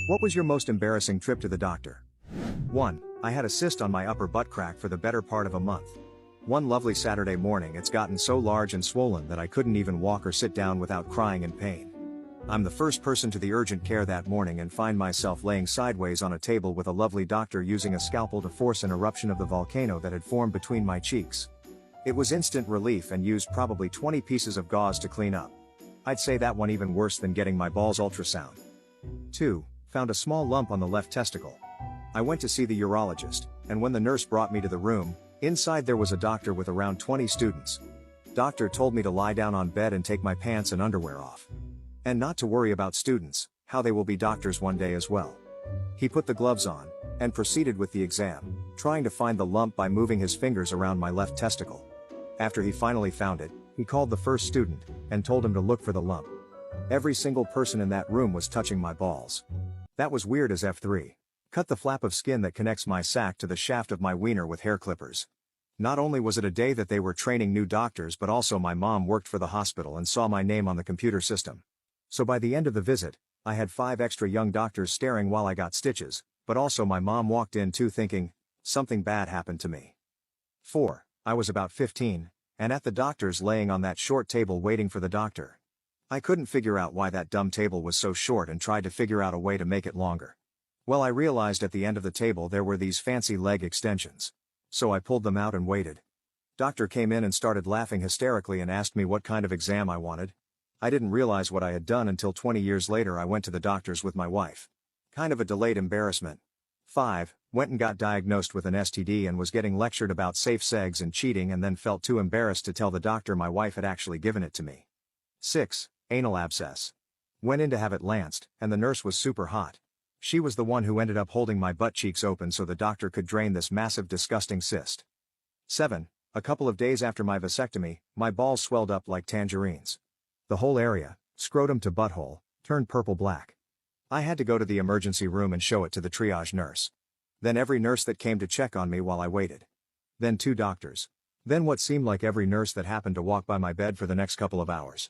What was your most embarrassing trip to the doctor? 1. I had a cyst on my upper butt crack for the better part of a month. One lovely Saturday morning it's gotten so large and swollen that I couldn't even walk or sit down without crying in pain. I'm the first person to the urgent care that morning and find myself laying sideways on a table with a lovely doctor using a scalpel to force an eruption of the volcano that had formed between my cheeks. It was instant relief and used probably 20 pieces of gauze to clean up. I'd say that one even worse than getting my balls ultrasound. 2. Found a small lump on the left testicle. I went to see the urologist, and when the nurse brought me to the room, inside there was a doctor with around 20 students. Doctor told me to lie down on bed and take my pants and underwear off. And not to worry about students, how they will be doctors one day as well. He put the gloves on, and proceeded with the exam, trying to find the lump by moving his fingers around my left testicle. After he finally found it, he called the first student, and told him to look for the lump. Every single person in that room was touching my balls. That was weird as F3. Cut the flap of skin that connects my sack to the shaft of my wiener with hair clippers. Not only was it a day that they were training new doctors, but also my mom worked for the hospital and saw my name on the computer system. So by the end of the visit, I had 5 extra young doctors staring while I got stitches, but also my mom walked in too thinking, something bad happened to me. 4. I was about 15, and at the doctor's laying on that short table waiting for the doctor. I couldn't figure out why that dumb table was so short and tried to figure out a way to make it longer. Well, I realized at the end of the table there were these fancy leg extensions. So I pulled them out and waited. Doctor came in and started laughing hysterically and asked me what kind of exam I wanted. I didn't realize what I had done until 20 years later I went to the doctor's with my wife. Kind of a delayed embarrassment. 5. Went and got diagnosed with an STD and was getting lectured about safe sex and cheating and then felt too embarrassed to tell the doctor my wife had actually given it to me. 6. Anal abscess. Went in to have it lanced, and the nurse was super hot. She was the one who ended up holding my butt cheeks open so the doctor could drain this massive disgusting cyst. 7. A couple of days after my vasectomy, my balls swelled up like tangerines. The whole area, scrotum to butthole, turned purple-black. I had to go to the emergency room and show it to the triage nurse. Then every nurse that came to check on me while I waited. Then 2 doctors. Then what seemed like every nurse that happened to walk by my bed for the next couple of hours.